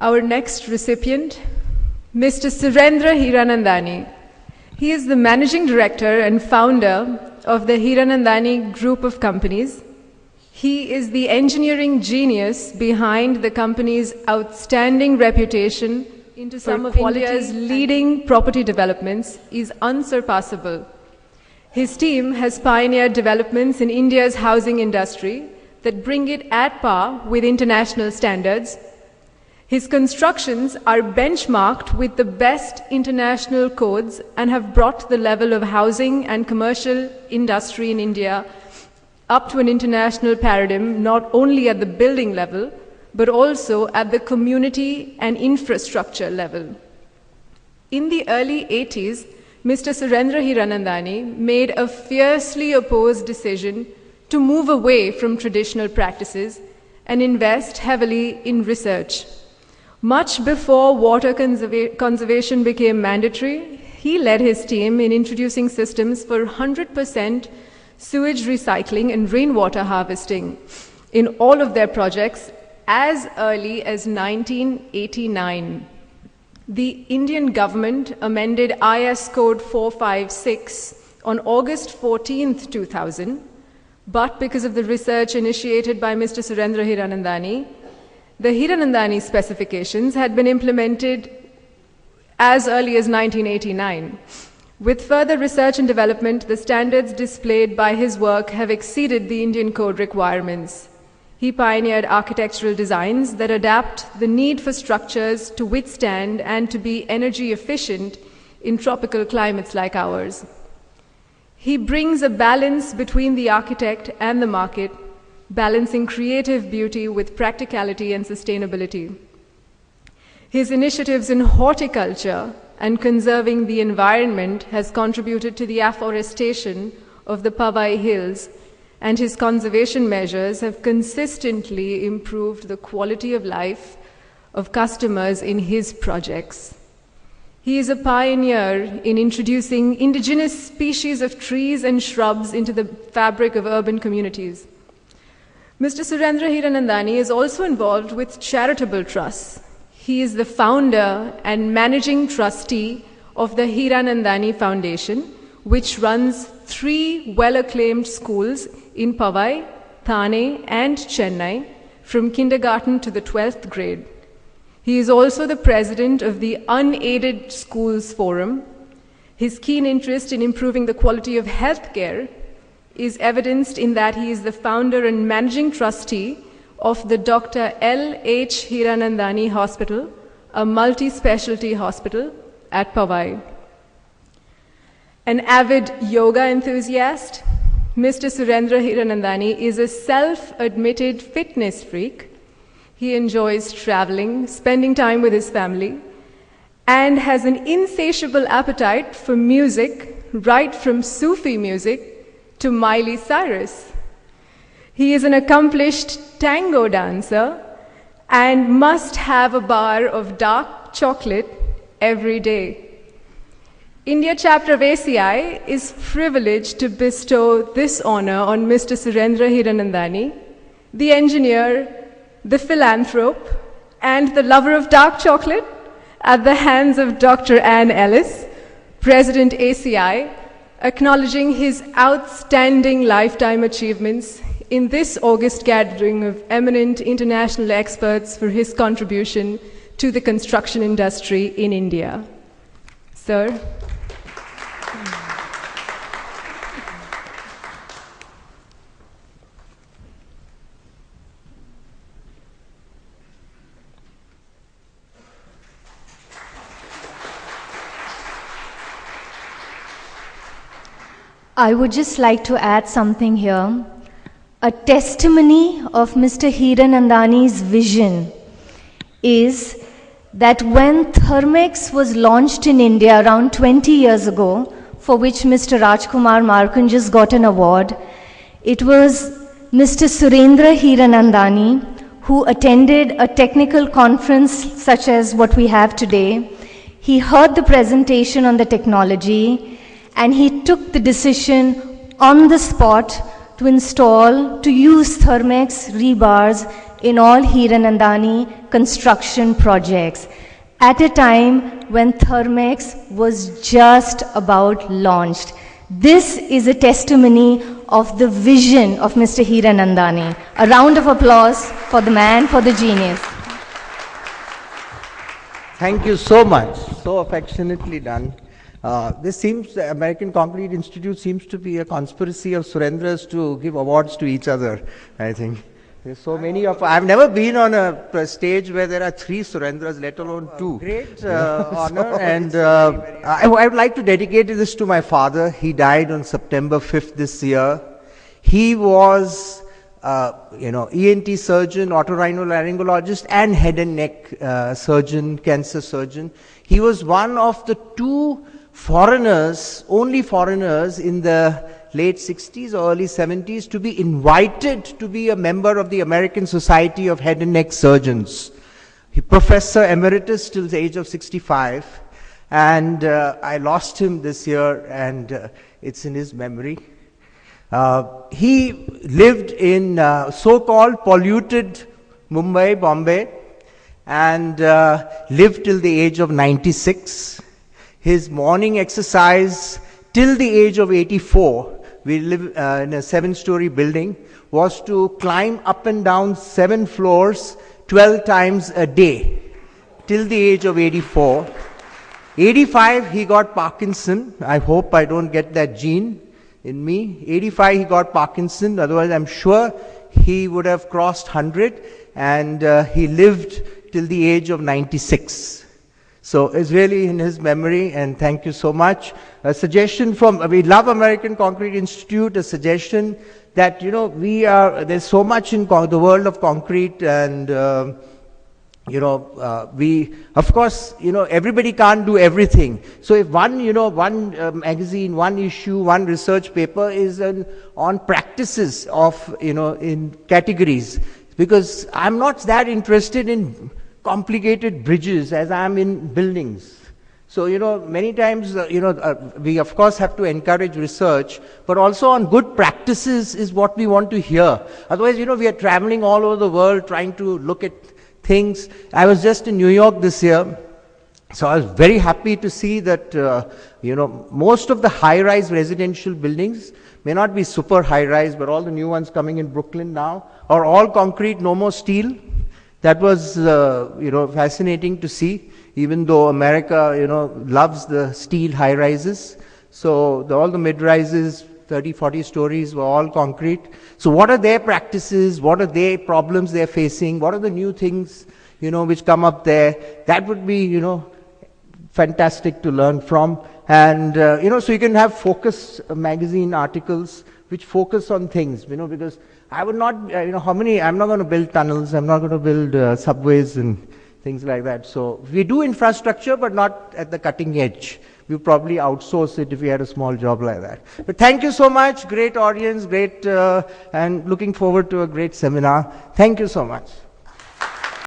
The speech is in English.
Our next recipient, Mr. Surendra Hiranandani. He is the Managing Director and founder of the Hiranandani Group of Companies. He is the engineering genius behind the company's outstanding reputation into some of India's leading property developments is unsurpassable. His team has pioneered developments in India's housing industry that bring it at par with international standards. His constructions are benchmarked with the best international codes and have brought the level of housing and commercial industry in India up to an international paradigm, not only at the building level, but also at the community and infrastructure level. In the early 80s, Mr. Surendra Hiranandani made a fiercely opposed decision to move away from traditional practices and invest heavily in research. Much before water conservation became mandatory, he led his team in introducing systems for 100% sewage recycling and rainwater harvesting in all of their projects as early as 1989. The Indian government amended IS Code 456 on August 14th, 2000, but because of the research initiated by Mr. Surendra Hiranandani, the Hiranandani specifications had been implemented as early as 1989. With further research and development, the standards displayed by his work have exceeded the Indian code requirements. He pioneered architectural designs that adapt the need for structures to withstand and to be energy efficient in tropical climates like ours. He brings a balance between the architect and the market, balancing creative beauty with practicality and sustainability. His initiatives in horticulture and conserving the environment has contributed to the afforestation of the Powai Hills, and his conservation measures have consistently improved the quality of life of customers in his projects. He is a pioneer in introducing indigenous species of trees and shrubs into the fabric of urban communities. Mr. Surendra Hiranandani is also involved with charitable trusts. He is the founder and managing trustee of the Hiranandani Foundation, which runs 3 well-acclaimed schools in Powai, Thane, and Chennai, from kindergarten to the 12th grade. He is also the president of the Unaided Schools Forum. His keen interest in improving the quality of healthcare is evidenced in that he is the founder and managing trustee of the Dr. L. H. Hiranandani Hospital, a multi-specialty hospital at Powai. An avid yoga enthusiast, Mr. Surendra Hiranandani is a self-admitted fitness freak. He enjoys traveling, spending time with his family, and has an insatiable appetite for music, right from Sufi music to Miley Cyrus. He is an accomplished tango dancer and must have a bar of dark chocolate every day. India chapter of ACI is privileged to bestow this honor on Mr. Surendra Hiranandani, the engineer, the philanthrope, and the lover of dark chocolate, at the hands of Dr. Anne Ellis, President ACI, acknowledging his outstanding lifetime achievements in this August gathering of eminent international experts for his contribution to the construction industry in India. Sir. I would just like to add something here. A testimony of Mr. Hiranandani's vision is that when Thermex was launched in India around 20 years ago, for which Mr. Rajkumar Markan just got an award, it was Mr. Surendra Hiranandani who attended a technical conference such as what we have today. He heard the presentation on the technology, and he took the decision on the spot to use Thermex rebars in all Hiranandani construction projects at a time when Thermex was just about launched. This is a testimony of the vision of Mr. Hiranandani. A round of applause for the man, for the genius. Thank you so much. So affectionately done. This seems, the American Concrete Institute seems to be a conspiracy of Surendras to give awards to each other, I think. There's so many of, I've never been on a stage where there are 3 Surendras, let alone 2. Great honor, and I would like to dedicate this to my father. He died on September 5th this year. He was, ENT surgeon, otorhinolaryngologist, and head and neck surgeon, cancer surgeon. He was one of the 2 foreigners, only foreigners in the late 60s or early 70s to be invited to be a member of the American Society of Head and Neck Surgeons. He Professor Emeritus till the age of 65, and I lost him this year, and it's in his memory. He lived in so-called polluted Mumbai, Bombay, and lived till the age of 96. His morning exercise till the age of 84, we live in a 7-story building, was to climb up and down 7 floors 12 times a day till the age of 84. 85, he got Parkinson. I hope I don't get that gene in me. 85, he got Parkinson. Otherwise, I'm sure he would have crossed 100, and he lived till the age of 96. So it's really in his memory, and thank you so much. A suggestion from, we love American Concrete Institute, a suggestion that, there's so much in the world of concrete, and, we, of course, everybody can't do everything. So if one magazine, one issue, one research paper is on practices of, in categories, because I'm not that interested in complicated bridges as I am in buildings. So, many times, we of course have to encourage research, but also on good practices is what we want to hear. Otherwise, we are traveling all over the world trying to look at things. I was just in New York this year, so I was very happy to see that, most of the high-rise residential buildings may not be super high-rise, but all the new ones coming in Brooklyn now are all concrete, no more steel. That was, fascinating to see, even though America, loves the steel high-rises. So all the mid-rises, 30, 40 stories were all concrete. So what are their practices? What are their problems they're facing? What are the new things, which come up there? That would be, fantastic to learn from. And, so you can have focus magazine articles which focus on things, because I would not, I'm not going to build tunnels, I'm not going to build subways and things like that. So we do infrastructure, but not at the cutting edge. We probably outsource it if we had a small job like that. But thank you so much, great audience, great, and looking forward to a great seminar. Thank you so much.